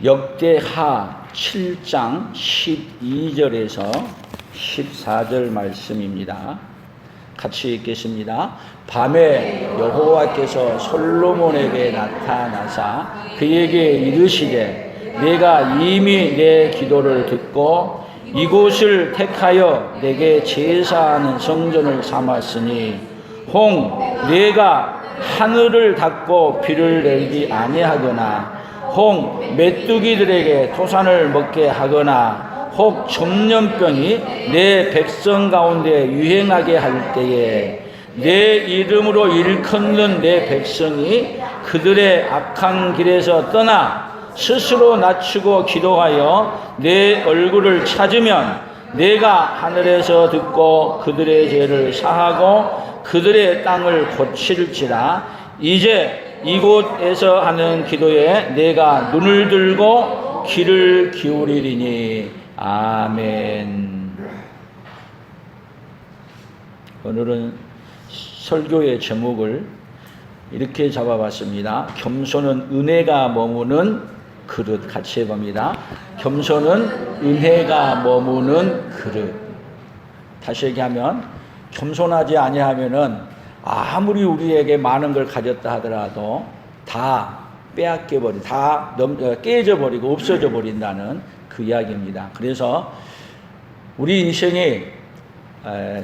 역대하 7장 12절에서 14절 말씀입니다. 같이 읽겠습니다. 밤에 여호와께서 솔로몬에게 나타나사 그에게 이르시되 내가 이미 내 기도를 듣고 이곳을 택하여 내게 제사하는 성전을 삼았으니 홍 내가 하늘을 닫고 비를 내리지 아니하거나 홍 메뚜기들에게 토산을 먹게 하거나 혹 전염병이 내 백성 가운데 유행하게 할 때에 내 이름으로 일컫는 내 백성이 그들의 악한 길에서 떠나 스스로 낮추고 기도하여 내 얼굴을 찾으면 내가 하늘에서 듣고 그들의 죄를 사하고 그들의 땅을 고칠지라. 이제 이곳에서 하는 기도에 내가 눈을 들고 귀를 기울이리니. 아멘. 오늘은 설교의 제목을 이렇게 잡아봤습니다. 겸손은 은혜가 머무는 그릇. 같이 해봅니다. 겸손은 은혜가 머무는 그릇. 다시 얘기하면 겸손하지 아니하면은 아무리 우리에게 많은 걸 가졌다 하더라도 다 빼앗겨버리, 다 깨져버리고 없어져 버린다는 그 이야기입니다. 그래서 우리 인생이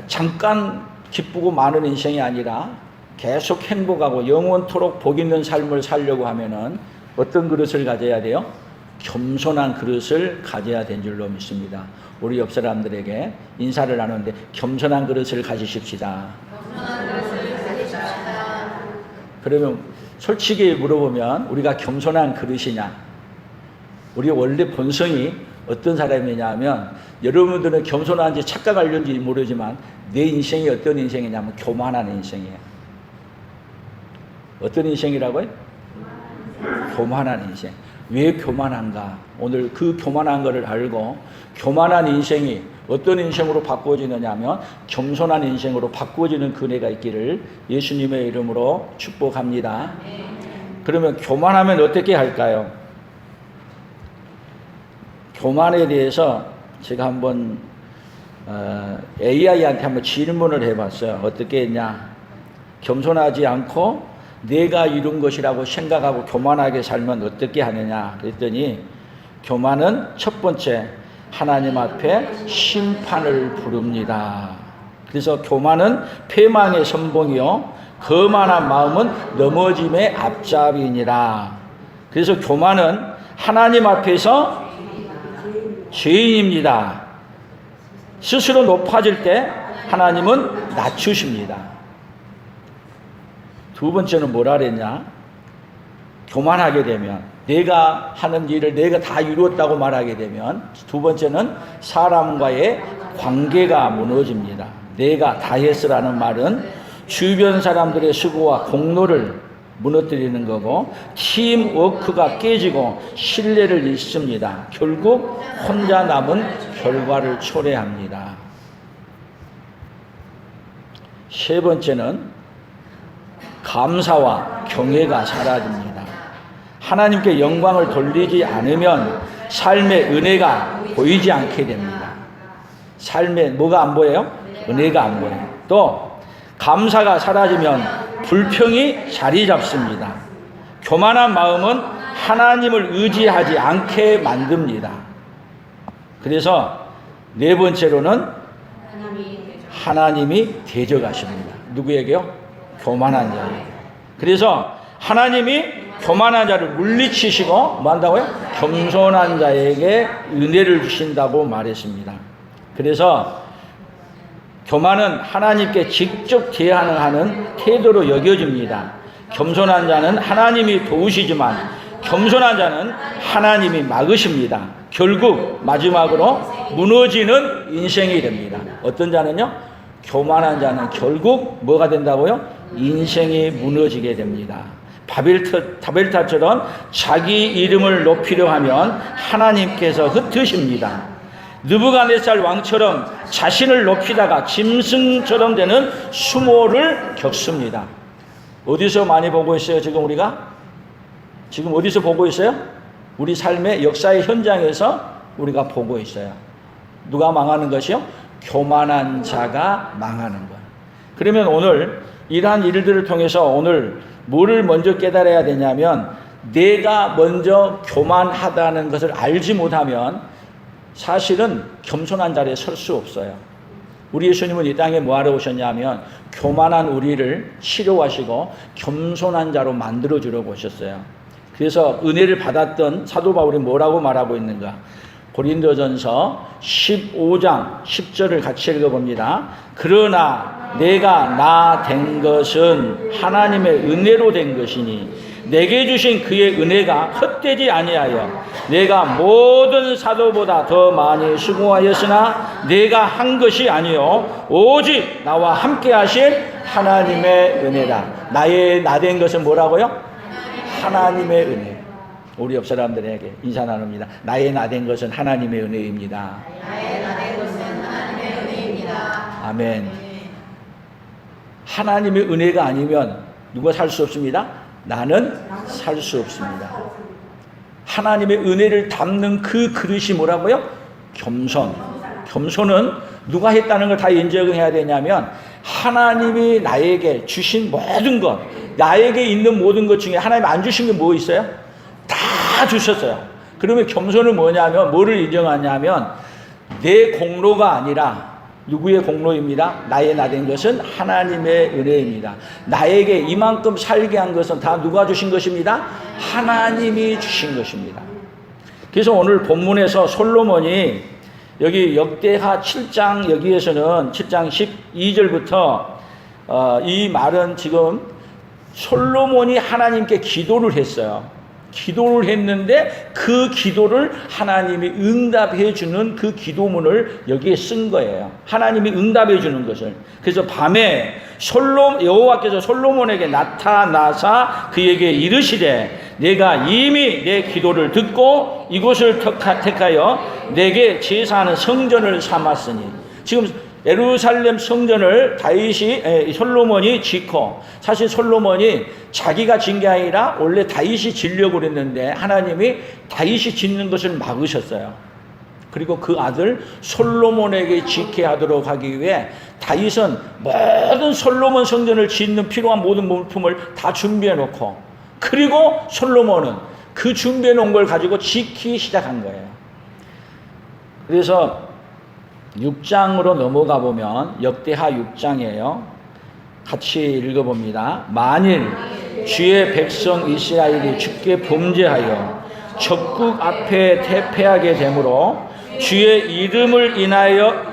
잠깐 기쁘고 많은 인생이 아니라 계속 행복하고 영원토록 복 있는 삶을 살려고 하면은 어떤 그릇을 가져야 돼요? 겸손한 그릇을 가져야 된 줄로 믿습니다. 우리 옆 사람들에게 인사를 나누는데 겸손한 그릇을 가지십시다. 그러면 솔직히 물어보면 우리가 겸손한 그릇이냐? 우리 원래 본성이 어떤 사람이냐 하면 여러분들은 겸손한지 착각하려는지 모르지만 내 인생이 어떤 인생이냐면 교만한 인생이에요. 어떤 인생이라고요? 교만한 인생. 왜 교만한가? 오늘 그 교만한 것을 알고 교만한 인생이 어떤 인생으로 바꾸어지느냐 하면 겸손한 인생으로 바꾸어지는 그네가 있기를 예수님의 이름으로 축복합니다. 그러면 교만하면 어떻게 할까요? 교만에 대해서 제가 한번 AI한테 한번 질문을 해봤어요. 어떻게 했냐? 겸손하지 않고 내가 이룬 것이라고 생각하고 교만하게 살면 어떻게 하느냐 그랬더니 교만은 첫 번째 하나님 앞에 심판을 부릅니다. 그래서 교만은 패망의 선봉이요 거만한 마음은 넘어짐의 앞잡이니라. 그래서 교만은 하나님 앞에서 죄인입니다. 스스로 높아질 때 하나님은 낮추십니다. 두 번째는 뭐라 그랬냐? 교만하게 되면 내가 하는 일을 내가 다 이루었다고 말하게 되면 두 번째는 사람과의 관계가 무너집니다. 내가 다 했으라는 말은 주변 사람들의 수고와 공로를 무너뜨리는 거고 팀워크가 깨지고 신뢰를 잃습니다. 결국 혼자 남은 결과를 초래합니다. 세 번째는 감사와 경외가 사라집니다. 하나님께 영광을 돌리지 않으면 삶의 은혜가 보이지 않게 됩니다. 삶에 뭐가 안 보여요? 은혜가 안 보여요. 또 감사가 사라지면 불평이 자리 잡습니다. 교만한 마음은 하나님을 의지하지 않게 만듭니다. 그래서 네 번째로는 하나님이 대적하십니다. 누구에게요? 교만한 자에게. 그래서 하나님이 교만한 자를 물리치시고 뭐 한다고요? 겸손한 자에게 은혜를 주신다고 말했습니다. 그래서 교만은 하나님께 직접 대항하는 태도로 여겨집니다. 겸손한 자는 하나님이 도우시지만 겸손한 자는 하나님이 막으십니다. 결국 마지막으로 무너지는 인생이 됩니다. 어떤 자는요? 교만한 자는 결국 뭐가 된다고요? 인생이 무너지게 됩니다. 바벨탑처럼 자기 이름을 높이려 하면 하나님께서 흩으십니다. 느부갓네살 왕처럼 자신을 높이다가 짐승처럼 되는 수모를 겪습니다. 어디서 많이 보고 있어요? 지금 우리가? 지금 어디서 보고 있어요? 우리 삶의 역사의 현장에서 우리가 보고 있어요. 누가 망하는 것이요? 교만한 자가 망하는 것. 그러면 오늘 이러한 일들을 통해서 오늘 뭐를 먼저 깨달아야 되냐면, 내가 먼저 교만하다는 것을 알지 못하면 사실은 겸손한 자리에 설 수 없어요. 우리 예수님은 이 땅에 뭐하러 오셨냐면 교만한 우리를 치료하시고 겸손한 자로 만들어주려고 오셨어요. 그래서 은혜를 받았던 사도 바울이 뭐라고 말하고 있는가? 고린도전서 15장 10절을 같이 읽어봅니다. 그러나 내가 나 된 것은 하나님의 은혜로 된 것이니 내게 주신 그의 은혜가 헛되지 아니하여 내가 모든 사도보다 더 많이 수고하였으나 내가 한 것이 아니요 오직 나와 함께 하신 하나님의 은혜다. 나 된 것은 뭐라고요? 하나님의 은혜. 우리 옆 사람들에게 인사 나눕니다. 나의 나 된 것은 하나님의 은혜입니다. 나의 나 된 것은 하나님의 은혜입니다. 아멘. 하나님의 은혜가 아니면 누가 살 수 없습니다. 나는 살 수 없습니다. 하나님의 은혜를 담는 그 그릇이 뭐라고요? 겸손. 겸손은 누가 했다는 걸 다 인정해야 되냐면 하나님이 나에게 주신 모든 것, 나에게 있는 모든 것 중에 하나님 안 주신 게 뭐 있어요? 다 주셨어요. 그러면 겸손은 뭐냐면 뭐를 인정하냐면 내 공로가 아니라 누구의 공로입니다. 나의 나 된 것은 하나님의 은혜입니다. 나에게 이만큼 살게 한 것은 다 누가 주신 것입니다. 하나님이 주신 것입니다. 그래서 오늘 본문에서 솔로몬이 여기 역대하 7장 여기에서는 7장 12절부터 이 말은 지금 솔로몬이 하나님께 기도를 했어요. 기도를 했는데 그 기도를 하나님이 응답해 주는 그 기도문을 여기에 쓴 거예요. 하나님이 응답해 주는 것을. 그래서 밤에 여호와께서 솔로몬에게 나타나사 그에게 이르시되 내가 이미 내 기도를 듣고 이곳을 택하여 내게 제사하는 성전을 삼았으니, 지금 예루살렘 성전을 솔로몬이 짓고, 사실 솔로몬이 자기가 진 게 아니라 원래 다윗이 지려고 그랬는데 하나님이 다윗이 짓는 것을 막으셨어요. 그리고 그 아들 솔로몬에게 짓게 하도록 하기 위해 다윗은 모든 솔로몬 성전을 짓는 필요한 모든 물품을 다 준비해 놓고, 그리고 솔로몬은 그 준비해 놓은 걸 가지고 짓기 시작한 거예요. 그래서 6장으로 넘어가 보면 역대하 6장이에요. 같이 읽어봅니다. 만일 주의 백성 이스라엘이 주께 범죄하여 적국 앞에 패하게 되므로 주의 이름을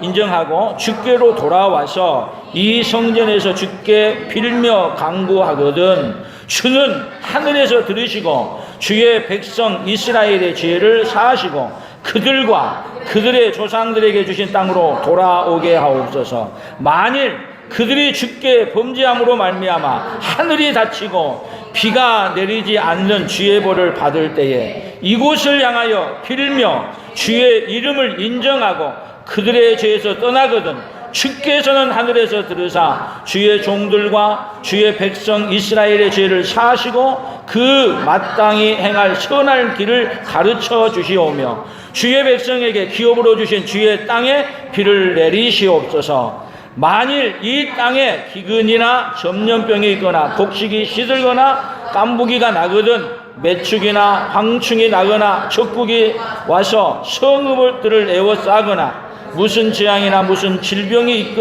인정하고 주께로 돌아와서 이 성전에서 주께 빌며 간구하거든 주는 하늘에서 들으시고 주의 백성 이스라엘의 죄를 사하시고 그들과 그들의 조상들에게 주신 땅으로 돌아오게 하옵소서. 만일 그들이 주께 범죄함으로 말미암아 하늘이 닫히고 비가 내리지 않는 주의 벌을 받을 때에 이곳을 향하여 빌며 주의 이름을 인정하고 그들의 죄에서 떠나거든 주께서는 하늘에서 들으사 주의 종들과 주의 백성 이스라엘의 죄를 사하시고 그 마땅히 행할 선할 길을 가르쳐 주시오며 주의 백성에게 기업으로 주신 주의 땅에 비를 내리시옵소서. 만일 이 땅에 기근이나 전염병이 있거나 곡식이 시들거나 깐부기가 나거든 매축이나 황충이 나거나 적국이 와서 성읍들을 에워싸거나 무슨 재앙이나 무슨 질병이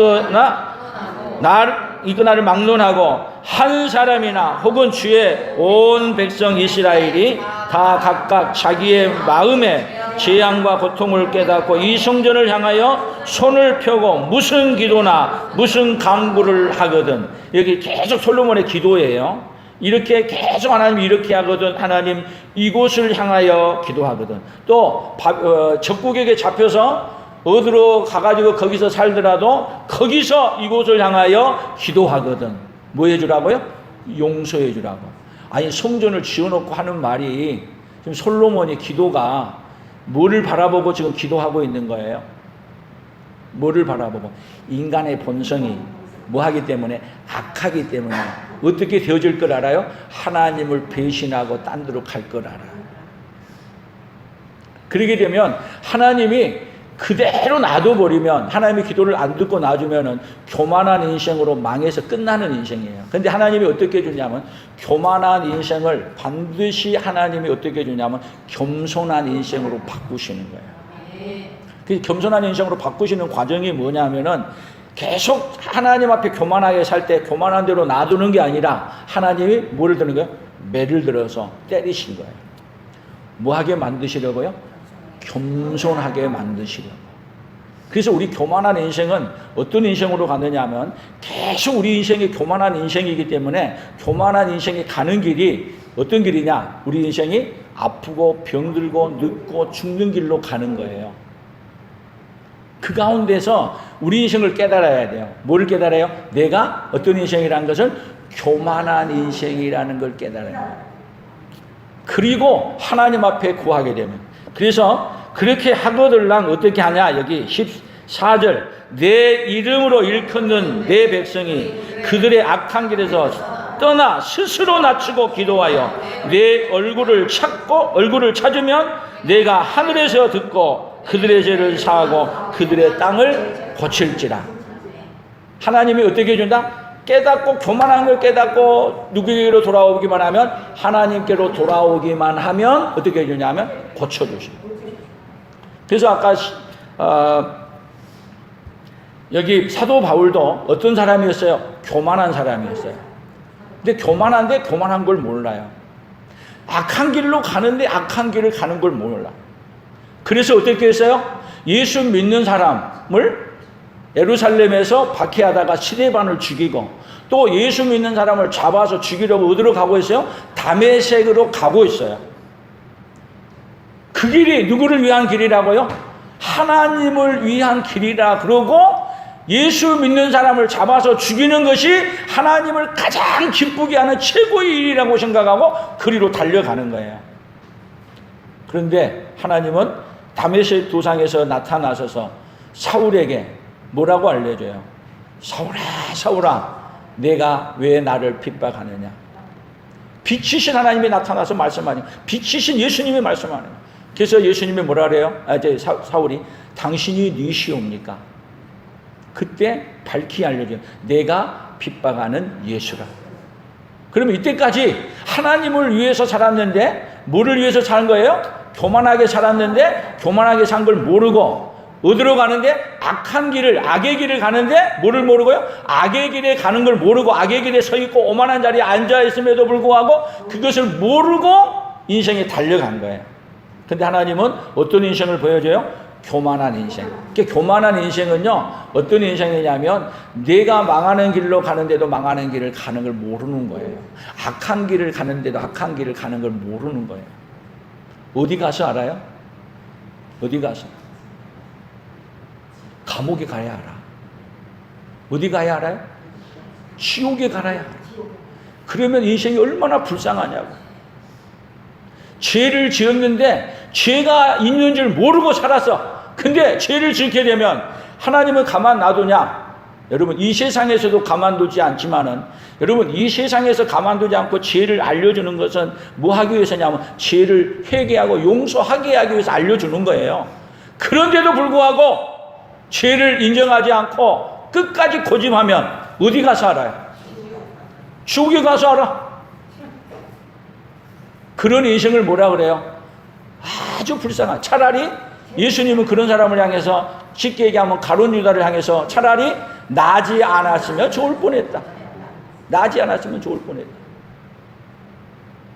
있거나를 막론하고 한 사람이나 혹은 주의 온 백성 이스라엘이 다 각각 자기의 마음에 재앙과 고통을 깨닫고 이 성전을 향하여 손을 펴고 무슨 기도나 무슨 간구를 하거든. 여기 계속 솔로몬의 기도예요. 이렇게 계속 하나님 이렇게 하거든. 하나님 이곳을 향하여 기도하거든. 또 적국에게 잡혀서 어디로 가가지고 거기서 살더라도 거기서 이곳을 향하여 기도하거든. 뭐 해주라고요? 용서해 주라고. 아니 성전을 지어놓고 하는 말이 지금 솔로몬의 기도가 뭐를 바라보고 지금 기도하고 있는 거예요? 뭐를 바라보고? 인간의 본성이 뭐 하기 때문에? 악하기 때문에. 어떻게 되어질 걸 알아요? 하나님을 배신하고 딴 데로 갈 걸 알아요. 그러게 되면 하나님이 그대로 놔둬버리면, 하나님이 기도를 안 듣고 놔주면은 교만한 인생으로 망해서 끝나는 인생이에요. 근데 하나님이 어떻게 해주냐면, 교만한 인생을 반드시 하나님이 어떻게 해주냐면 겸손한 인생으로 바꾸시는 거예요. 그 겸손한 인생으로 바꾸시는 과정이 뭐냐면은, 계속 하나님 앞에 교만하게 살 때 교만한 대로 놔두는 게 아니라 하나님이 뭐를 드는 거예요? 매를 들어서 때리신 거예요. 뭐 하게 만드시려고요? 겸손하게 만드시려고. 그래서 우리 교만한 인생은 어떤 인생으로 가느냐 하면, 계속 우리 인생이 교만한 인생이기 때문에 교만한 인생이 가는 길이 어떤 길이냐? 우리 인생이 아프고 병들고 늙고 죽는 길로 가는 거예요. 그 가운데서 우리 인생을 깨달아야 돼요. 뭐를 깨달아요? 내가 어떤 인생이라는 것을 교만한 인생이라는 걸 깨달아야 돼요. 그리고 하나님 앞에 구하게 되면, 그래서 그렇게 하거들랑 어떻게 하냐? 여기 14절, 내 이름으로 일컫는 내 백성이 그들의 악한 길에서 떠나 스스로 낮추고 기도하여 내 얼굴을 찾으면 내가 하늘에서 듣고 그들의 죄를 사하고 그들의 땅을 고칠지라. 하나님이 어떻게 해준다? 깨닫고 교만한 걸 깨닫고 누구에게로 돌아오기만 하면, 하나님께로 돌아오기만 하면 어떻게 해주냐면 고쳐주시고. 그래서 아까 여기 사도 바울도 어떤 사람이었어요? 교만한 사람이었어요. 근데 교만한데 교만한 걸 몰라요. 악한 길로 가는데 악한 길을 가는 걸 몰라. 그래서 어떻게 했어요? 예수 믿는 사람을 예루살렘에서 박해하다가 스데반을 죽이고, 또 예수 믿는 사람을 잡아서 죽이려고 어디로 가고 있어요? 다메섹으로 가고 있어요. 그 길이 누구를 위한 길이라고요? 하나님을 위한 길이라 그러고, 예수 믿는 사람을 잡아서 죽이는 것이 하나님을 가장 기쁘게 하는 최고의 일이라고 생각하고 그리로 달려가는 거예요. 그런데 하나님은 다메섹 도상에서 나타나셔서 사울에게 뭐라고 알려줘요? 사울아, 사울아, 내가 왜 나를 핍박하느냐? 빛이신 하나님이 나타나서 말씀하니, 빛이신 예수님이 말씀하는. 그래서 예수님이 뭐라 그래요? 사울이 당신이 니시옵니까? 그때 밝히 알려줘요. 내가 핍박하는 예수라. 그러면 이때까지 하나님을 위해서 살았는데 뭐를 위해서 사는 거예요? 교만하게 살았는데 교만하게 산 걸 모르고 어디로 가는데? 악한 길을, 악의 길을 가는데 뭐를 모르고요? 악의 길에 가는 걸 모르고 악의 길에 서 있고 오만한 자리에 앉아 있음에도 불구하고 그것을 모르고 인생에 달려간 거예요. 근데 하나님은 어떤 인생을 보여줘요? 교만한 인생. 그 교만한 인생은요, 어떤 인생이냐면 내가 망하는 길로 가는데도 망하는 길을 가는 걸 모르는 거예요. 악한 길을 가는데도 악한 길을 가는 걸 모르는 거예요. 어디 가서 알아요? 어디 가서? 감옥에 가야 알아. 어디 가야 알아요? 지옥에 가야 알아. 그러면 인생이 얼마나 불쌍하냐고. 죄를 지었는데 죄가 있는 줄 모르고 살았어. 근데 죄를 짓게 되면 하나님은 가만 놔두냐? 여러분, 이 세상에서도 가만두지 않지만은, 여러분, 이 세상에서 가만두지 않고 죄를 알려주는 것은 뭐 하기 위해서냐면 죄를 회개하고 용서하게 하기 위해서 알려주는 거예요. 그런데도 불구하고 죄를 인정하지 않고 끝까지 고집하면 어디 가서 알아요? 지옥에 가서 알아. 그런 인생을 뭐라 그래요? 아주 불쌍한. 차라리 예수님은 그런 사람을 향해서 쉽게 얘기하면 가룟 유다를 향해서 차라리 나지 않았으면 좋을 뻔했다. 나지 않았으면 좋을 뻔했다.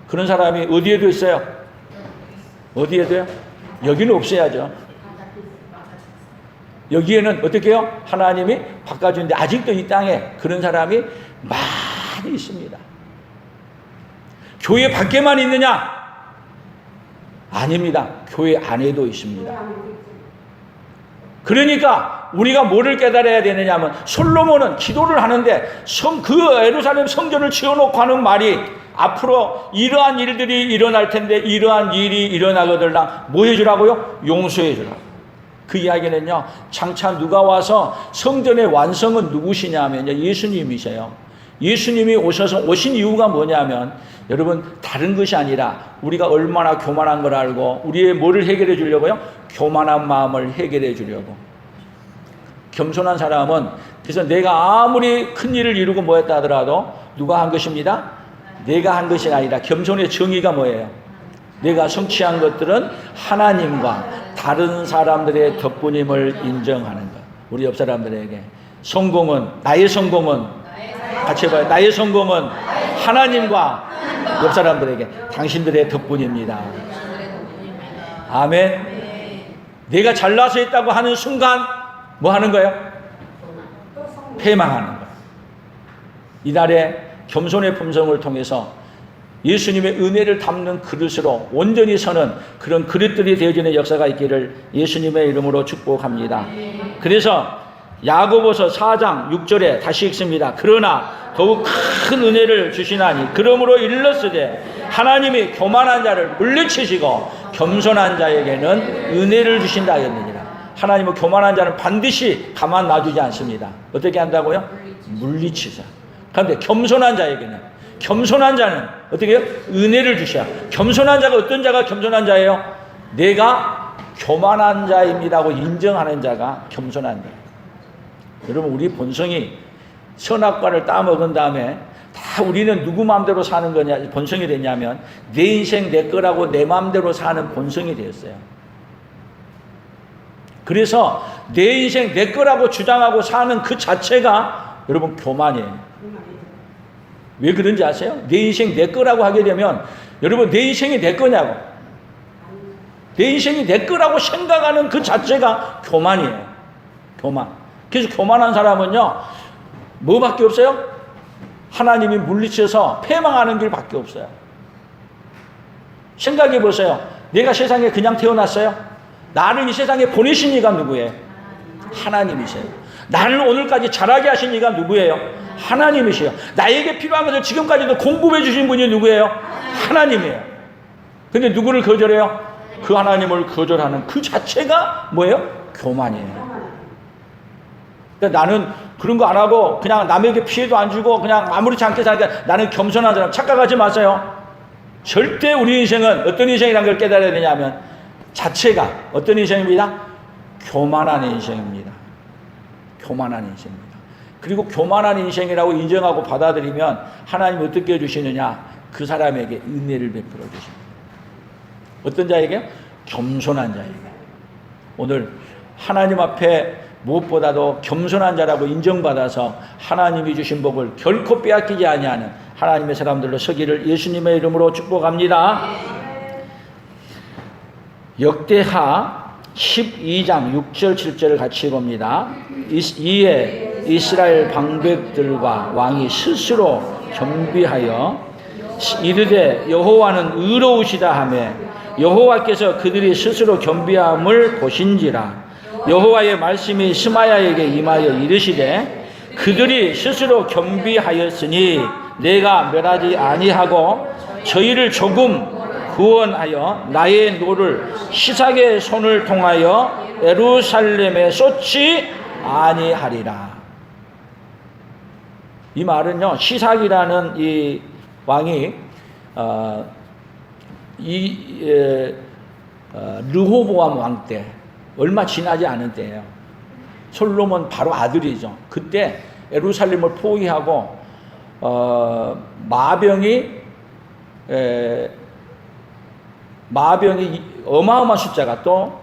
그런 사람이 어디에도 있어요? 어디에도요? 여기는 없어야죠. 여기에는 어떻게 해요? 하나님이 바꿔주는데 아직도 이 땅에 그런 사람이 많이 있습니다. 교회 밖에만 있느냐? 아닙니다. 교회 안에도 있습니다. 그러니까 우리가 뭐를 깨달아야 되느냐 하면, 솔로몬은 기도를 하는데 그 예루살렘 성전을 지어놓고 하는 말이 앞으로 이러한 일들이 일어날 텐데 이러한 일이 일어나거들랑 뭐 해주라고요? 용서해 주라고. 그 이야기는요, 장차 누가 와서 성전의 완성은 누구시냐 하면 예수님이세요. 예수님이 오신 이유가 뭐냐면 여러분 다른 것이 아니라 우리가 얼마나 교만한 걸 알고 우리의 뭐를 해결해 주려고요? 교만한 마음을 해결해 주려고. 겸손한 사람은 그래서 내가 아무리 큰 일을 이루고 뭐 했다 하더라도 누가 한 것입니다? 내가 한 것이 아니라 겸손의 정의가 뭐예요? 내가 성취한 것들은 하나님과 다른 사람들의 덕분임을 인정하는 것. 우리 옆 사람들에게 나의 성공은 같이 해봐요. 나의 성공은 하나님과 옆 사람들에게 당신들의 덕분입니다. 아멘. 내가 잘나서 있다고 하는 순간 뭐 하는 거예요? 패망하는 거예요. 이날에 겸손의 품성을 통해서 예수님의 은혜를 담는 그릇으로 온전히 서는 그런 그릇들이 되어지는 역사가 있기를 예수님의 이름으로 축복합니다. 그래서 야고보서 4장 6절에 다시 읽습니다. 그러나 더욱 큰 은혜를 주시나니 그러므로 일렀으되 하나님이 교만한 자를 물리치시고 겸손한 자에게는 은혜를 주신다 하였느니라. 하나님은 교만한 자는 반드시 가만 놔두지 않습니다. 어떻게 한다고요? 물리치자. 그런데 겸손한 자는 어떻게 해요? 은혜를 주셔. 겸손한 자가 어떤 자가 겸손한 자예요? 내가 교만한 자입니다고 인정하는 자가 겸손한 자예요. 여러분 우리 본성이 선악과를 따먹은 다음에 다 우리는 누구 마음대로 사는 거냐 본성이 됐냐면 내 인생 내 거라고 내 마음대로 사는 본성이 되었어요. 그래서 내 인생 내 거라고 주장하고 사는 그 자체가 여러분 교만이에요. 왜 그런지 아세요? 내 인생 내 거라고 하게 되면 여러분 내 인생이 내 거냐고 내 인생이 내 거라고 생각하는 그 자체가 교만이에요. 교만. 그래서 교만한 사람은요 뭐밖에 없어요? 하나님이 물리쳐서 패망하는 길밖에 없어요. 생각해 보세요. 내가 세상에 그냥 태어났어요? 나를 이 세상에 보내신 이가 누구예요? 하나님이세요. 나를 오늘까지 자라게 하신 이가 누구예요? 하나님이세요. 나에게 필요한 것을 지금까지도 공급해 주신 분이 누구예요? 하나님이에요. 근데 누구를 거절해요? 그 하나님을 거절하는 그 자체가 뭐예요? 교만이에요. 나는 그런 거 안 하고 그냥 남에게 피해도 안 주고 그냥 아무렇지 않게 사니까 나는 겸손한 사람. 착각하지 마세요. 절대 우리 인생은 어떤 인생이라는 걸 깨달아야 되냐면 자체가 어떤 인생입니다? 교만한 인생입니다. 교만한 인생입니다. 그리고 교만한 인생이라고 인정하고 받아들이면 하나님 어떻게 해주시느냐? 그 사람에게 은혜를 베풀어 주십니다. 어떤 자에게요? 겸손한 자에게. 오늘 하나님 앞에 무엇보다도 겸손한 자라고 인정받아서 하나님이 주신 복을 결코 빼앗기지 아니하는 하나님의 사람들로 서기를 예수님의 이름으로 축복합니다. 역대하 12장 6절 7절을 같이 봅니다. 이에 이스라엘 방백들과 왕이 스스로 겸비하여 이르되 여호와는 의로우시다 하며 여호와께서 그들이 스스로 겸비함을 보신지라. 여호와의 말씀이 스마야에게 임하여 이르시되 그들이 스스로 겸비하였으니 내가 멸하지 아니하고 저희를 조금 구원하여 나의 노를 시삭의 손을 통하여 예루살렘에 쏟지 아니하리라. 이 말은요, 시삭이라는 이 왕이 르호보암 왕 때 얼마 지나지 않은 때예요. 솔로몬 바로 아들이죠. 그때 예루살렘을 포위하고 마병이 어마어마한 숫자가 또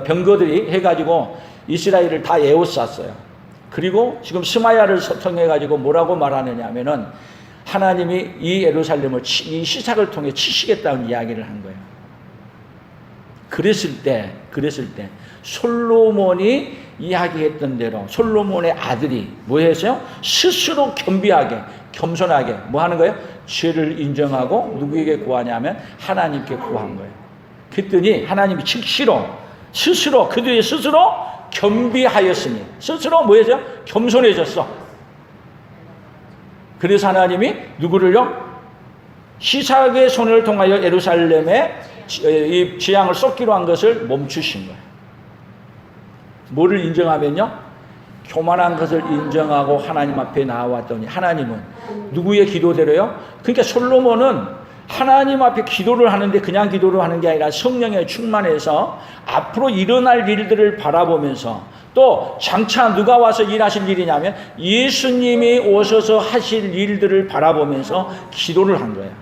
병거들이 해가지고 이스라엘을 다 에워쌌어요. 그리고 지금 스마야를 통해가지고 뭐라고 말하느냐 하면은 하나님이 이 예루살렘을 이 시삭을 통해 치시겠다는 이야기를 한 거예요. 그랬을 때 솔로몬이 이야기했던 대로 솔로몬의 아들이 뭐 했어요? 스스로 겸비하게 겸손하게 뭐 하는 거예요? 죄를 인정하고 누구에게 구하냐면 하나님께 구한 거예요. 그랬더니 하나님이 스스로 그들이 스스로 겸비하였으니 스스로 뭐 했어요? 겸손해졌어. 그래서 하나님이 누구를요? 시삭의 손을 통하여 예루살렘에 이 재앙을 쏟기로 한 것을 멈추신 거예요. 뭐를 인정하면요? 교만한 것을 인정하고 하나님 앞에 나왔더니 하나님은 누구의 기도대로요? 그러니까 솔로몬은 하나님 앞에 기도를 하는데 그냥 기도를 하는 게 아니라 성령에 충만해서 앞으로 일어날 일들을 바라보면서 또 장차 누가 와서 일하실 일이냐면 예수님이 오셔서 하실 일들을 바라보면서 기도를 한 거예요.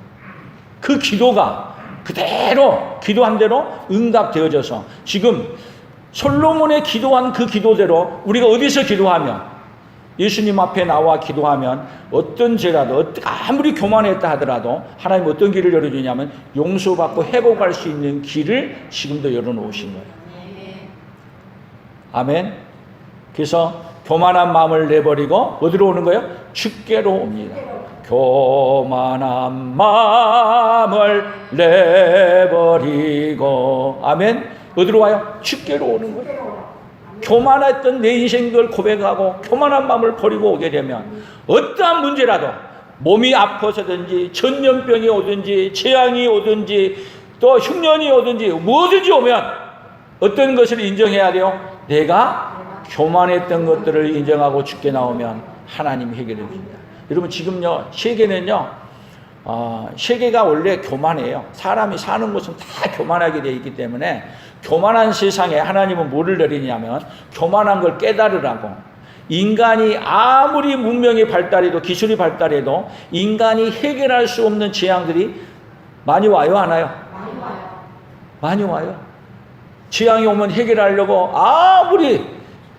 그 기도가 그대로 기도한 대로 응답되어져서 지금 솔로몬의 기도한 그 기도대로 우리가 어디서 기도하면 예수님 앞에 나와 기도하면 어떤 죄라도 아무리 교만했다 하더라도 하나님 어떤 길을 열어주냐면 용서받고 회복할 수 있는 길을 지금도 열어놓으신 거예요. 아멘. 그래서 교만한 마음을 내버리고 어디로 오는 거예요? 주께로 옵니다. 교만한 마음을 내버리고 아멘. 어디로 와요? 주께로 오는 거예요. 교만했던 내 인생을 고백하고 교만한 마음을 버리고 오게 되면 어떠한 문제라도 몸이 아파서든지 전염병이 오든지 재앙이 오든지 또 흉년이 오든지 뭐든지 오면 어떤 것을 인정해야 돼요? 내가 교만했던 것들을 인정하고 주께 나오면 하나님이 해결해 줍니다. 여러분 지금요 세계는요 세계가 원래 교만해요. 사람이 사는 곳은 다 교만하게 되어 있기 때문에 교만한 세상에 하나님은 뭐를 내리냐면 교만한 걸 깨달으라고. 인간이 아무리 문명이 발달해도 기술이 발달해도 인간이 해결할 수 없는 재앙들이 많이 와요 안 와요? 많이 와요. 재앙이 오면 해결하려고 아무리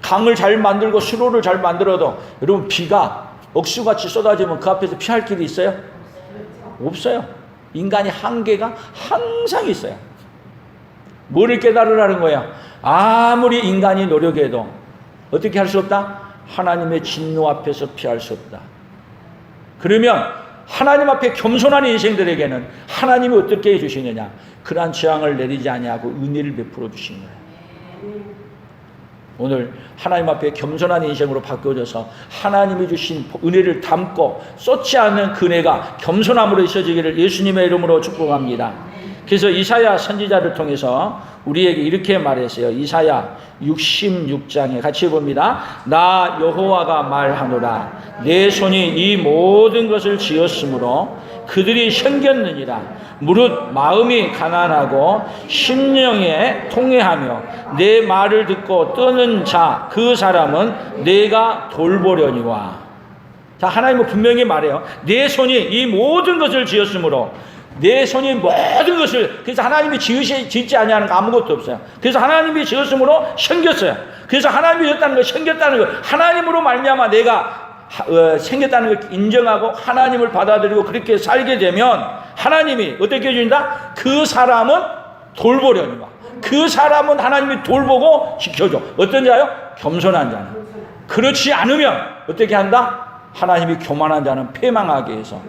강을 잘 만들고 수로를 잘 만들어도 여러분 비가 억수같이 쏟아지면 그 앞에서 피할 길이 있어요? 없어요. 인간이 한계가 항상 있어요. 뭐를 깨달으라는 거야? 아무리 인간이 노력해도 어떻게 할 수 없다? 하나님의 진노 앞에서 피할 수 없다. 그러면 하나님 앞에 겸손한 인생들에게는 하나님이 어떻게 해주시느냐? 그러한 재앙을 내리지 아니하고 은혜를 베풀어 주신 거예요. 오늘 하나님 앞에 겸손한 인생으로 바뀌어져서 하나님이 주신 은혜를 담고 쏟지 않는 그 은혜가 겸손함으로 있어지기를 예수님의 이름으로 축복합니다. 그래서 이사야 선지자를 통해서 우리에게 이렇게 말했어요. 이사야 66장에 같이 봅니다. 나 여호와가 말하노라. 내 손이 이 모든 것을 지었으므로 그들이 현겼느니라. 무릇 마음이 가난하고 심령에 통회하며 내 말을 듣고 떠는 자 그 사람은 내가 돌보려니와. 자, 하나님은 분명히 말해요. 내 손이 이 모든 것을 지었으므로 내 손이 모든 것을 그래서 하나님이 짓지 아니하는 거 아무것도 없어요. 그래서 하나님이 지었으므로 생겼어요. 그래서 하나님이 지었다는 거 생겼다는 거 하나님으로 말미암아 내가 생겼다는 걸 인정하고 하나님을 받아들이고 그렇게 살게 되면 하나님이 어떻게 해준다? 그 사람은 돌보려니와. 그 사람은 하나님이 돌보고 지켜줘. 어떤 자요? 겸손한 자는. 그렇지 않으면 어떻게 한다? 하나님이 교만한 자는 패망하게 해서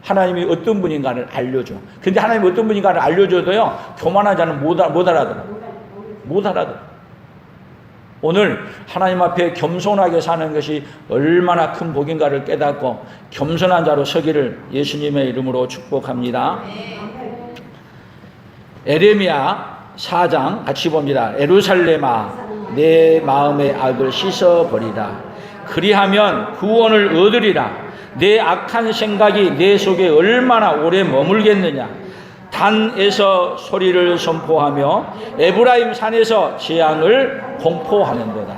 하나님이 어떤 분인가를 알려줘. 근데 하나님이 어떤 분인가를 알려줘도요 교만한 자는 못 알아들어. 못 알아들어. 오늘 하나님 앞에 겸손하게 사는 것이 얼마나 큰 복인가를 깨닫고 겸손한 자로 서기를 예수님의 이름으로 축복합니다. 에레미야 4장 같이 봅니다. 예루살렘아 내 마음의 악을 씻어버리라. 그리하면 구원을 얻으리라. 내 악한 생각이 내 속에 얼마나 오래 머물겠느냐. 단에서 소리를 선포하며 에브라임 산에서 재앙을 공포하는도다.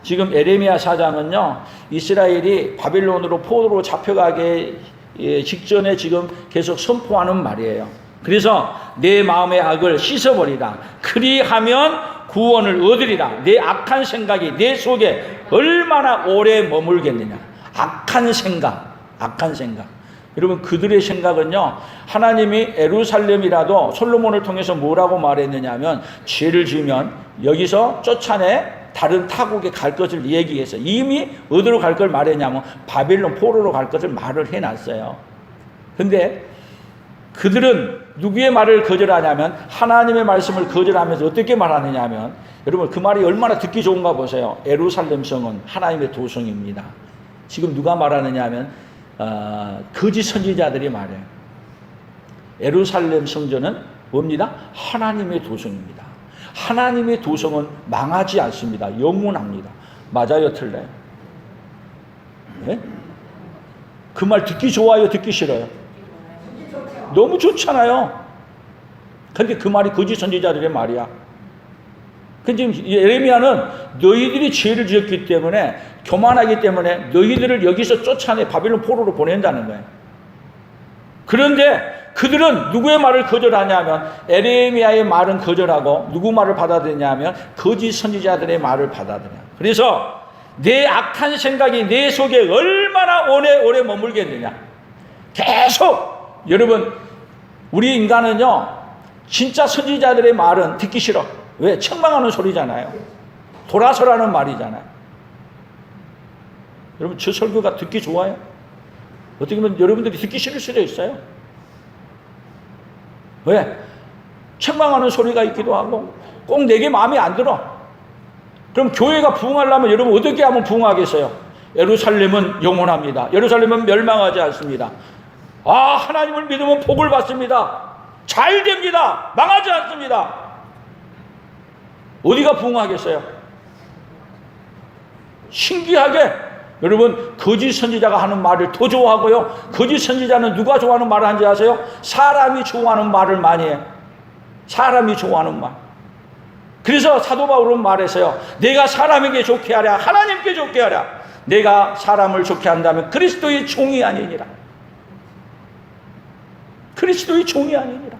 지금 에레미야 4장은요 이스라엘이 바빌론으로 포로로 잡혀가기 직전에 지금 계속 선포하는 말이에요. 그래서 내 마음의 악을 씻어버리라. 그리하면 구원을 얻으리라. 내 악한 생각이 내 속에 얼마나 오래 머물겠느냐. 악한 생각. 여러분 그들의 생각은요 하나님이 예루살렘이라도 솔로몬을 통해서 뭐라고 말했느냐 하면 죄를 지으면 여기서 쫓아내 다른 타국에 갈 것을 얘기해서 이미 어디로 갈 걸 말했냐면 바빌론 포로로 갈 것을 말을 해놨어요. 근데 그들은 누구의 말을 거절하냐면 하나님의 말씀을 거절하면서 어떻게 말하느냐 하면 여러분 그 말이 얼마나 듣기 좋은가 보세요. 예루살렘 성은 하나님의 도성입니다. 지금 누가 말하느냐 하면 거짓 선지자들이 말해요. 예루살렘 성전은 뭡니다? 하나님의 도성입니다. 하나님의 도성은 망하지 않습니다. 영원합니다. 맞아요, 틀려요? 네? 그 말 듣기 좋아요, 듣기 싫어요? 너무 좋잖아요. 근데 그 말이 거짓 선지자들의 말이야. 근데 지금 예레미야는 너희들이 죄를 지었기 때문에, 교만하기 때문에 너희들을 여기서 쫓아내 바빌론 포로로 보낸다는 거예요. 그런데 그들은 누구의 말을 거절하냐면, 예레미야의 말은 거절하고 누구 말을 받아들이냐면 거짓 선지자들의 말을 받아들여. 그래서 내 악한 생각이 내 속에 얼마나 오래 머물겠느냐. 계속. 여러분, 우리 인간은요, 진짜 선지자들의 말은 듣기 싫어. 왜? 책망하는 소리잖아요. 돌아서라는 말이잖아요. 여러분, 저 설교가 듣기 좋아요? 어떻게 보면 여러분들이 듣기 싫을 수도 있어요. 왜? 책망하는 소리가 있기도 하고 꼭 내게 마음에 안 들어. 그럼 교회가 부흥하려면 여러분 어떻게 하면 부흥하겠어요? 예루살렘은 영원합니다. 예루살렘은 멸망하지 않습니다. 아, 하나님을 믿으면 복을 받습니다. 잘 됩니다. 망하지 않습니다. 어디가 부흥하겠어요? 신기하게 여러분, 거짓 선지자가 하는 말을 더 좋아하고요. 거짓 선지자는 누가 좋아하는 말을 하는지 아세요? 사람이 좋아하는 말을 많이 해요. 사람이 좋아하는 말. 그래서 사도 바울은 말했어요. 내가 사람에게 좋게 하랴, 하나님께 좋게 하랴. 내가 사람을 좋게 한다면 그리스도의 종이 아니니라. 그리스도의 종이 아니니라.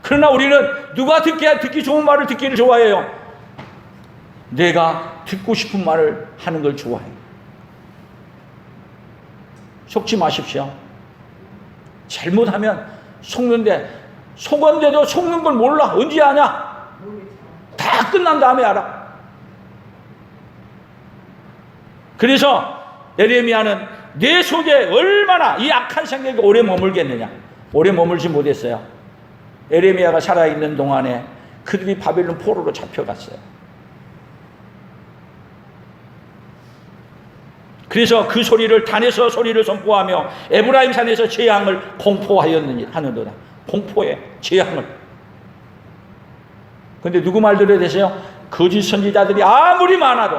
그러나 우리는 누가 듣기 좋은 말을 듣기를 좋아해요? 내가 듣고 싶은 말을 하는 걸 좋아해요. 속지 마십시오. 잘못하면 속는데, 속은데도 속는 걸 몰라. 언제 아냐? 다 끝난 다음에 알아. 그래서 예레미야는 내 속에 얼마나 이 악한 생각이 오래 머물겠느냐. 오래 머물지 못했어요. 예레미야가 살아있는 동안에 그들이 바벨론 포로로 잡혀갔어요. 그래서 그 소리를 단에서 소리를 선포하며 에브라임 산에서 재앙을 공포하였느니라. 공포해, 재앙을. 근데 누구 말 들어야 되세요? 거짓 선지자들이 아무리 많아도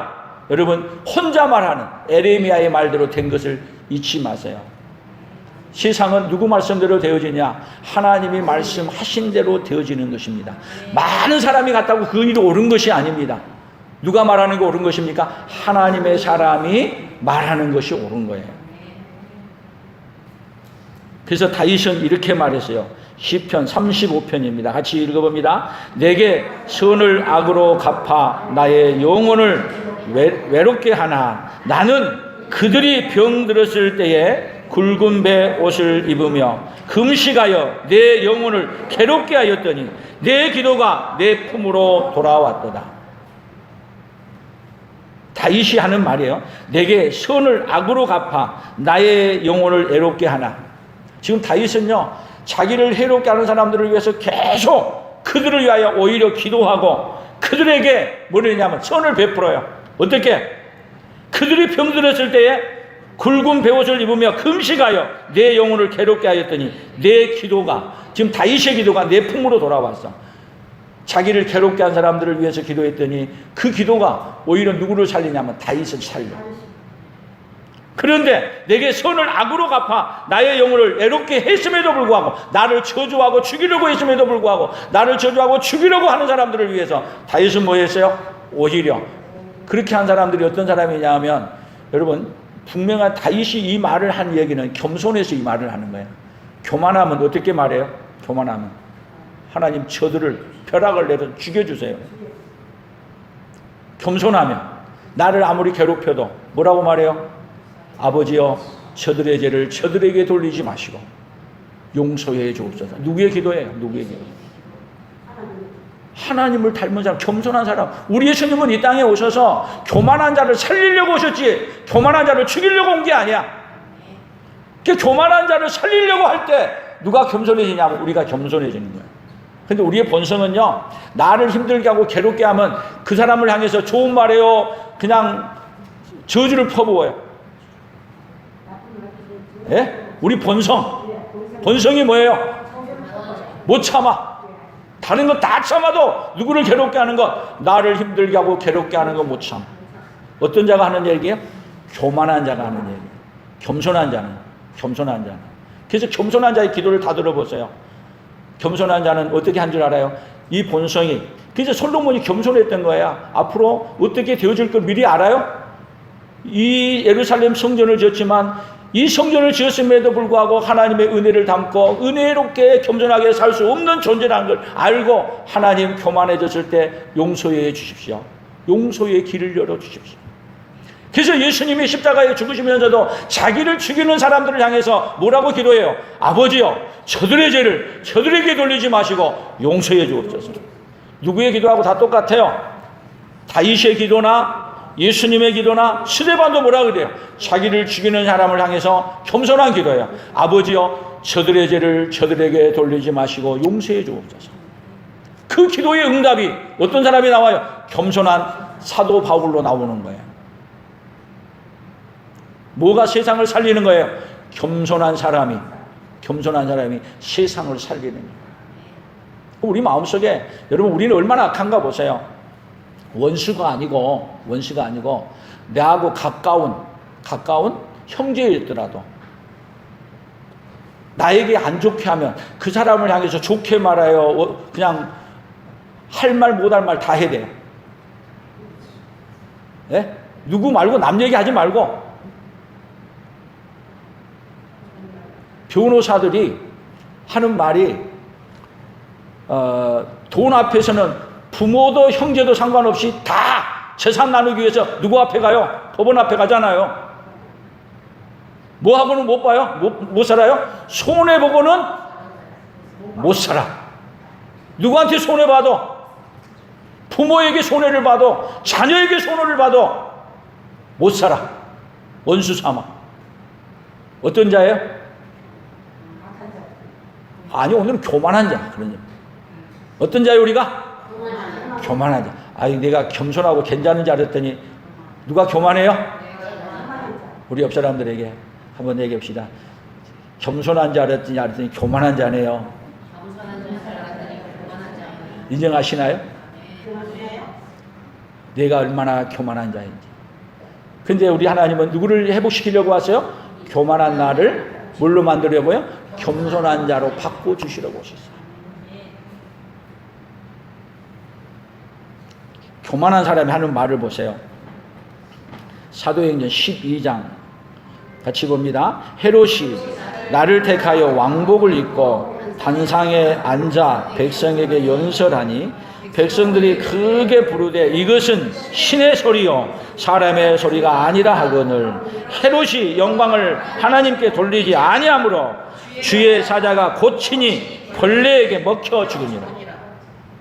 여러분 혼자 말하는 예레미야의 말대로 된 것을 잊지 마세요. 세상은 누구 말씀대로 되어지냐? 하나님이 말씀하신 대로 되어지는 것입니다. 많은 사람이 갔다고 그 일이 옳은 것이 아닙니다. 누가 말하는 게 옳은 것입니까? 하나님의 사람이 말하는 것이 옳은 거예요. 그래서 다윗은 이렇게 말했어요. 시편 35편입니다. 같이 읽어봅니다. 내게 선을 악으로 갚아 나의 영혼을 외롭게 하나. 나는 그들이 병들었을 때에 굵은 배 옷을 입으며 금식하여 내 영혼을 괴롭게 하였더니 내 기도가 내 품으로 돌아왔도다. 다윗이 하는 말이에요. 내게 선을 악으로 갚아 나의 영혼을 애롭게 하나. 지금 다윗은요, 자기를 해롭게 하는 사람들을 위해서 계속 그들을 위하여 오히려 기도하고 그들에게 뭐냐면 선을 베풀어요. 어떻게? 그들이 병들었을 때에 굵은 베옷을 입으며 금식하여 내 영혼을 괴롭게 하였더니 내 기도가, 지금 다윗의 기도가 내 품으로 돌아왔어. 자기를 괴롭게 한 사람들을 위해서 기도했더니 그 기도가 오히려 누구를 살리냐면 다윗을 살려. 그런데 내게 선을 악으로 갚아 나의 영혼을 애롭게 했음에도 불구하고, 나를 저주하고 죽이려고 했음에도 불구하고, 나를 저주하고 죽이려고 하는 사람들을 위해서 다윗은 뭐 했어요? 오히려 그렇게 한 사람들이 어떤 사람이냐 하면, 여러분 분명한 다윗이 이 말을 한 얘기는 겸손해서 이 말을 하는 거예요. 교만하면 어떻게 말해요? 교만하면 하나님 저들을 벼락을 내서 죽여주세요. 겸손하면 나를 아무리 괴롭혀도 뭐라고 말해요? 아버지여 저들의 죄를 저들에게 돌리지 마시고 용서해 주옵소서. 누구의 기도예요? 누구의 기도? 하나님을 닮은 사람, 겸손한 사람. 우리 예수님은 이 땅에 오셔서 교만한 자를 살리려고 오셨지 교만한 자를 죽이려고 온 게 아니야. 그 교만한 자를 살리려고 할 때 누가 겸손해지냐면 우리가 겸손해지는 거예요. 근데 우리의 본성은요, 나를 힘들게 하고 괴롭게 하면 그 사람을 향해서 좋은 말해요, 그냥 저주를 퍼부어요. 예? 우리 본성이 뭐예요? 못 참아. 다른 거 다 참아도 누구를 괴롭게 하는 것, 나를 힘들게 하고 괴롭게 하는 거 못 참. 어떤 자가 하는 얘기예요? 교만한 자가 하는 얘기예요. 겸손한 자는. 그래서 겸손한 자의 기도를 다 들어보세요. 겸손한 자는 어떻게 한 줄 알아요? 이 본성이. 그래서 솔로몬이 겸손했던 거야. 앞으로 어떻게 되어질 걸 미리 알아요? 이 예루살렘 성전을 지었지만 이 성전을 지었음에도 불구하고 하나님의 은혜를 담고 은혜롭게 겸손하게 살 수 없는 존재라는 걸 알고 하나님 교만해졌을 때 용서해 주십시오. 용서의 길을 열어주십시오. 그래서 예수님이 십자가에 죽으시면서도 자기를 죽이는 사람들을 향해서 뭐라고 기도해요? 아버지요, 저들의 죄를 저들에게 돌리지 마시고 용서해 주옵소서. 누구의 기도하고 다 똑같아요. 다윗의 기도나 예수님의 기도나 스데반도 뭐라 그래요? 자기를 죽이는 사람을 향해서 겸손한 기도예요. 아버지요, 저들의 죄를 저들에게 돌리지 마시고 용서해 주옵소서. 그 기도의 응답이 어떤 사람이 나와요? 겸손한 사도 바울로 나오는 거예요. 뭐가 세상을 살리는 거예요? 겸손한 사람이 세상을 살리는 거예요. 우리 마음속에 여러분 우리는 얼마나 악한가 보세요. 원수가 아니고 나하고 가까운 형제였더라도 나에게 안 좋게 하면 그 사람을 향해서 좋게 말해요. 그냥 할 말 못할 말 다 해야 돼요. 네? 누구 말고 남 얘기하지 말고. 변호사들이 하는 말이 돈 앞에서는 부모도 형제도 상관없이 다 재산 나누기 위해서 누구 앞에 가요? 법원 앞에 가잖아요. 뭐하고는 못 봐요? 못 살아요? 손해보고는 못 살아. 누구한테 손해봐도, 부모에게 손해를 봐도, 자녀에게 손해를 봐도 못 살아. 원수 삼아. 어떤 자예요? 아니, 오늘은 교만한 자. 그런 자. 어떤 자예요, 우리가? 교만한 자. 아니, 내가 겸손하고 괜찮은 자 그랬더니 누가 교만해요? 우리 옆 사람들에게 한번 얘기합시다. 겸손한 자 그랬더니 교만한 자네요. 인정하시나요? 내가 얼마나 교만한 자인지. 근데 우리 하나님은 누구를 회복시키려고 하세요? 교만한 나를 뭘로 만들려고요? 겸손한 자로 바꿔주시려고 하셨어요. 교만한 사람이 하는 말을 보세요. 사도행전 12장 같이 봅니다. 헤롯이 나를 택하여 왕복을 입고 단상에 앉아 백성에게 연설하니 백성들이 크게 부르되 이것은 신의 소리요 사람의 소리가 아니라 하거늘 헤롯이 영광을 하나님께 돌리지 아니하므로 주의 사자가 고치니 벌레에게 먹혀 죽으니라.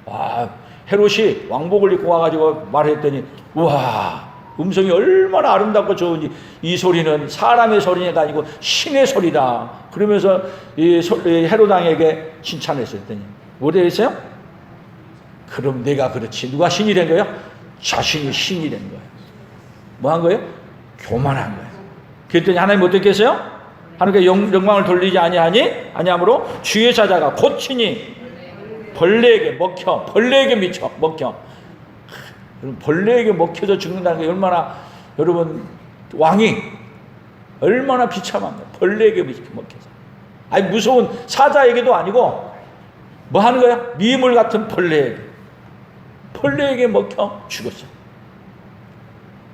와, 헤롯이 왕복을 입고 와가지고 말했더니 우와, 음성이 얼마나 아름답고 좋은지, 이 소리는 사람의 소리가 아니고 신의 소리다. 그러면서 이 헤롯 왕에게 칭찬했었더니 뭐라 했어요? 그럼 내가 그렇지. 누가 신이 된 거예요? 자신이 신이 된 거예요. 뭐 한 거예요? 교만한 거예요. 그랬더니 하나님 어떻게 했어요? 하나님께 영광을 돌리지 아니하므로 주의 사자가 고치니 벌레에게 먹혀, 벌레에게 먹혀. 벌레에게 먹혀서 죽는다는 게 얼마나, 여러분, 왕이 얼마나 비참한 거예요. 벌레에게 먹혀서. 아니, 무서운 사자에게도 아니고 뭐 하는 거야? 미물 같은 벌레에게 먹혀 죽었어요.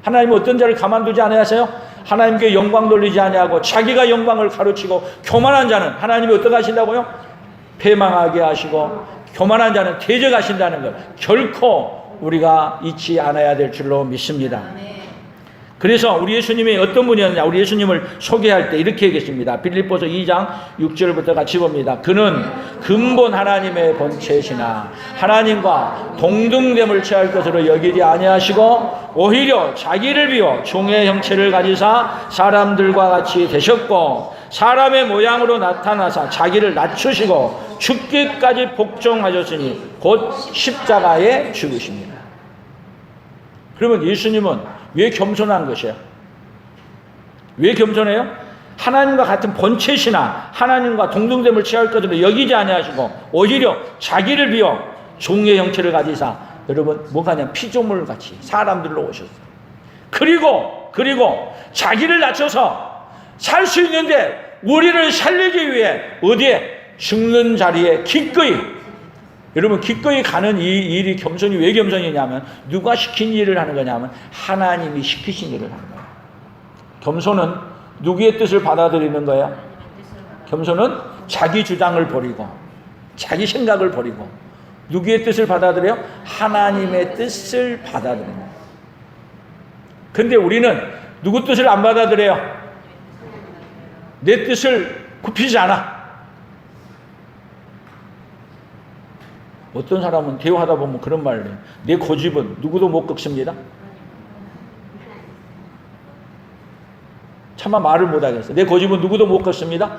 하나님은 어떤 자를 가만두지 아니하세요? 하나님께 영광 돌리지 아니하고 자기가 영광을 가르치고 교만한 자는 하나님이 어떻게 하신다고요? 패망하게 하시고 교만한 자는 대적하신다는 걸 결코 우리가 잊지 않아야 될 줄로 믿습니다. 그래서 우리 예수님이 어떤 분이었느냐, 우리 예수님을 소개할 때 이렇게 얘기했습니다. 빌립보서 2장 6절부터 같이 봅니다. 그는 근본 하나님의 본체시나 하나님과 동등됨을 취할 것으로 여기지 아니하시고 오히려 자기를 비워 종의 형체를 가지사 사람들과 같이 되셨고 사람의 모양으로 나타나사 자기를 낮추시고 죽기까지 복종하셨으니 곧 십자가에 죽으십니다. 그러면 예수님은 왜 겸손한 것이에요? 왜 겸손해요? 하나님과 같은 본체시나 하나님과 동등됨을 취할 것으로 여기지 아니하시고 오히려 자기를 비워 종의 형체를 가지사, 여러분 뭐가 아니라 피조물같이 사람들로 오셨어요. 그리고 자기를 낮춰서 살 수 있는데 우리를 살리기 위해 어디에? 죽는 자리에 기꺼이. 여러분, 기꺼이 가는 이 일이 겸손이 왜 겸손이냐면 누가 시킨 일을 하는 거냐면 하나님이 시키신 일을 하는 거예요. 겸손은 누구의 뜻을 받아들이는 거예요? 겸손은 자기 주장을 버리고 자기 생각을 버리고 누구의 뜻을 받아들여요? 하나님의 뜻을 받아들이는 거예요. 근데 우리는 누구 뜻을 안 받아들여요? 내 뜻을 굽히지 않아. 어떤 사람은 대화하다 보면 그런 말을 해요. 내 고집은 누구도 못 꺾습니다. 차마 말을 못 하겠어. 내 고집은 누구도 못 꺾습니다.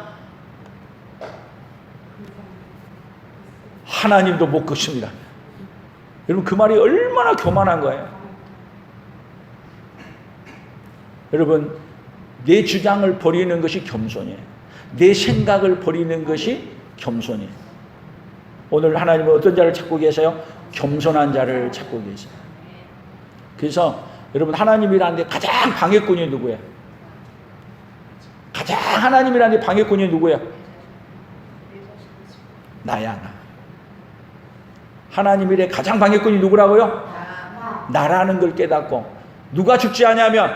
하나님도 못 꺾습니다. 여러분, 그 말이 얼마나 교만한 거예요. 여러분, 내 주장을 버리는 것이 겸손이에요. 내 생각을 버리는 것이 겸손이에요. 오늘 하나님은 어떤 자를 찾고 계세요? 겸손한 자를 찾고 계세요. 그래서 여러분, 하나님이라는 데 가장 방해꾼이 누구예요? 가장 하나님이라는 데 방해꾼이 누구예요? 나야, 나. 하나님이래 가장 방해꾼이 누구라고요? 나라는 걸 깨닫고 누가 죽지 않냐면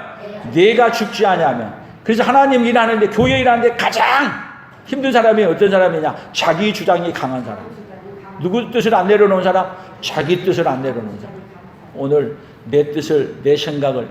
내가 죽지 않냐면. 그래서 하나님 일하는데, 교회 일하는데 가장 힘든 사람이 어떤 사람이냐? 자기 주장이 강한 사람. 누구 뜻을 안 내려놓은 사람? 자기 뜻을 안 내려놓은 사람. 오늘 내 뜻을, 내 생각을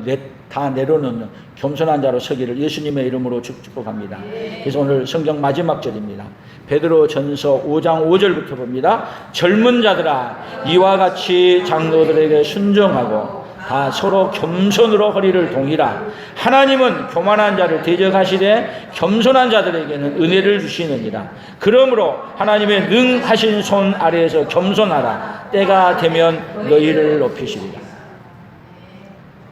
다 내려놓는 겸손한 자로 서기를 예수님의 이름으로 축복합니다. 그래서 오늘 성경 마지막 절입니다. 베드로전서 5장 5절부터 봅니다. 젊은 자들아, 이와 같이 장로들에게 순종하고 다 서로 겸손으로 허리를 동이라. 하나님은 교만한 자를 대적하시되 겸손한 자들에게는 은혜를 주시느니라. 그러므로 하나님의 능하신 손 아래에서 겸손하라. 때가 되면 너희를 높이시리라.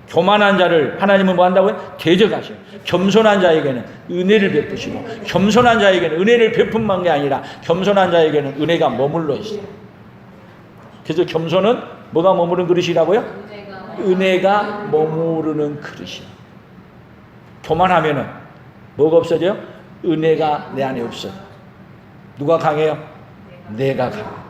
교만한 자를 하나님은 뭐 한다고요? 대적하시고, 겸손한 자에게는 은혜를 베푸시고, 겸손한 자에게는 은혜를 베푼만 게 아니라 겸손한 자에게는 은혜가 머물러 있어요. 그래서 겸손은 뭐가 머무르는 그릇이라고요? 은혜가 머무르는 그릇이에요. 교만하면은 뭐가 없어져요? 은혜가 내 안에 없어요. 누가 강해요? 내가 강해요.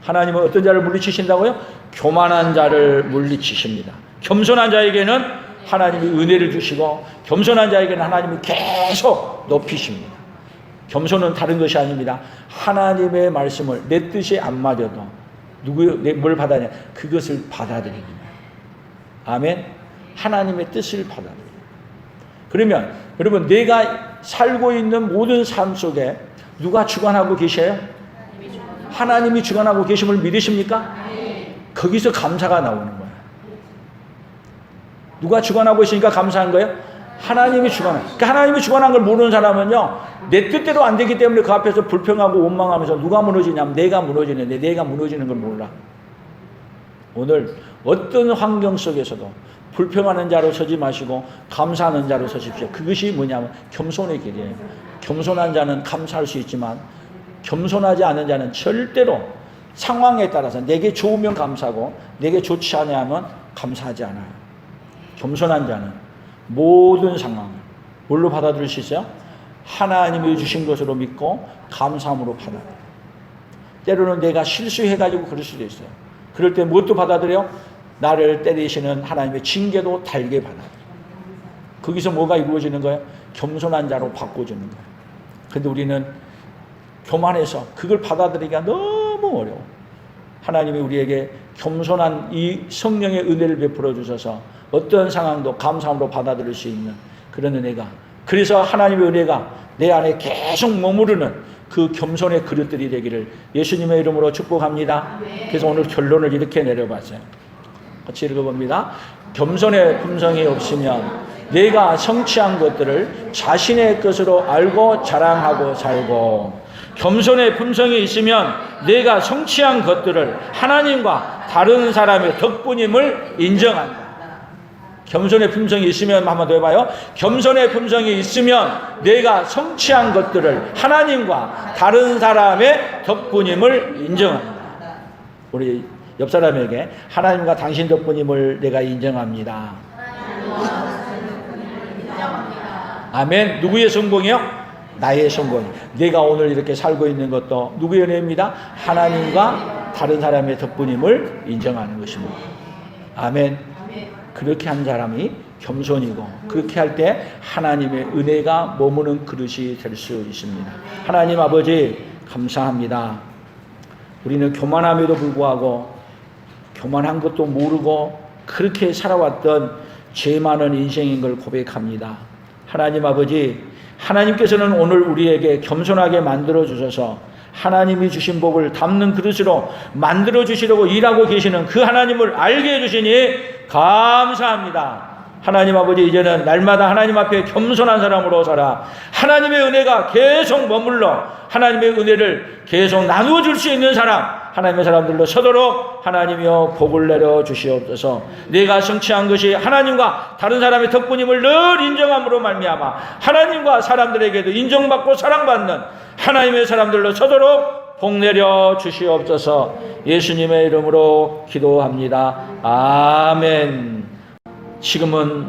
하나님은 어떤 자를 물리치신다고요? 교만한 자를 물리치십니다. 겸손한 자에게는 하나님이 은혜를 주시고, 겸손한 자에게는 하나님이 계속 높이십니다. 겸손은 다른 것이 아닙니다. 하나님의 말씀을 내 뜻이 안 맞아도 뭘 받아냐? 그것을 받아들입니다. 아멘. 하나님의 뜻을 받아들입니다. 그러면 여러분, 내가 살고 있는 모든 삶 속에 누가 주관하고 계셔요? 하나님이 주관하고 계심을 믿으십니까? 거기서 감사가 나오는 거예요. 누가 주관하고 있으니까 감사한 거예요? 하나님이 주관한. 그러니까 하나님이 주관한 걸 모르는 사람은요, 내 뜻대로 안 되기 때문에 그 앞에서 불평하고 원망하면서 누가 무너지냐면 내가 무너지는데, 내가 무너지는 걸 몰라. 오늘 어떤 환경 속에서도 불평하는 자로 서지 마시고 감사하는 자로 서십시오. 그것이 뭐냐면 겸손의 길이에요. 겸손한 자는 감사할 수 있지만 겸손하지 않은 자는 절대로 상황에 따라서 내게 좋으면 감사하고 내게 좋지 않으면 감사하지 않아요. 겸손한 자는 모든 상황을 뭘로 받아들일 수 있어요? 하나님이 주신 것으로 믿고 감사함으로 받아들여요. 때로는 내가 실수해가지고 그럴 수도 있어요. 그럴 때 무엇도 받아들여요? 나를 때리시는 하나님의 징계도 달게 받아들여요. 거기서 뭐가 이루어지는 거예요? 겸손한 자로 바꿔주는 거예요. 근데 우리는 교만해서 그걸 받아들이기가 너무 어려워. 하나님이 우리에게 겸손한 이 성령의 은혜를 베풀어 주셔서 어떤 상황도 감사함으로 받아들일 수 있는 그런 은혜가, 그래서 하나님의 은혜가 내 안에 계속 머무르는 그 겸손의 그릇들이 되기를 예수님의 이름으로 축복합니다. 그래서 오늘 결론을 이렇게 내려봤어요. 같이 읽어봅니다. 겸손의 품성이 없으면 내가 성취한 것들을 자신의 것으로 알고 자랑하고 살고, 겸손의 품성이 있으면 내가 성취한 것들을 하나님과 다른 사람의 덕분임을 인정한다. 겸손의 품성이 있으면 한번 더 해봐요. 겸손의 품성이 있으면 내가 성취한 것들을 하나님과 다른 사람의 덕분임을 인정한다. 우리 옆 사람에게 하나님과 당신 덕분임을 내가 인정합니다. 아멘. 누구의 성공이요? 나의 성공. 내가 오늘 이렇게 살고 있는 것도 누구의 은혜입니다? 하나님과 다른 사람의 덕분임을 인정하는 것입니다. 아멘. 그렇게 한 사람이 겸손이고, 그렇게 할 때 하나님의 은혜가 머무는 그릇이 될 수 있습니다. 하나님 아버지 감사합니다. 우리는 교만함에도 불구하고 교만한 것도 모르고 그렇게 살아왔던 죄 많은 인생인 걸 고백합니다. 하나님 아버지, 하나님께서는 오늘 우리에게 겸손하게 만들어 주셔서 하나님이 주신 복을 담는 그릇으로 만들어 주시려고 일하고 계시는 그 하나님을 알게 해주시니 감사합니다. 하나님 아버지, 이제는 날마다 하나님 앞에 겸손한 사람으로 살아 하나님의 은혜가 계속 머물러 하나님의 은혜를 계속 나누어 줄 수 있는 사람, 하나님의 사람들로 서도록 하나님이여 복을 내려 주시옵소서. 내가 성취한 것이 하나님과 다른 사람의 덕분임을 늘 인정함으로 말미암아 하나님과 사람들에게도 인정받고 사랑받는 하나님의 사람들로 서도록 복 내려 주시옵소서. 예수님의 이름으로 기도합니다. 아멘. 지금은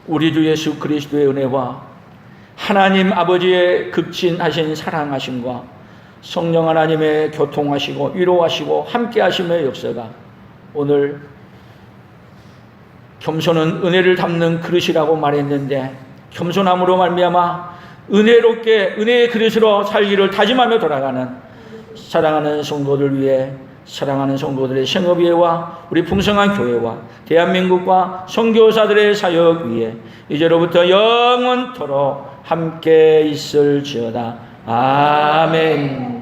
우리 주 예수 그리스도의 은혜와 하나님 아버지의 극진하신 사랑하심과 성령 하나님의 교통하시고 위로하시고 함께하심의 역사가 오늘 겸손은 은혜를 담는 그릇이라고 말했는데, 겸손함으로 말미암아 은혜롭게 은혜의 그릇으로 살기를 다짐하며 돌아가는 사랑하는 성도들 위해, 사랑하는 성도들의 생업예와 우리 풍성한 교회와 대한민국과 선교사들의 사역 위에 이제로부터 영원토록 함께 있을지어다. 아멘.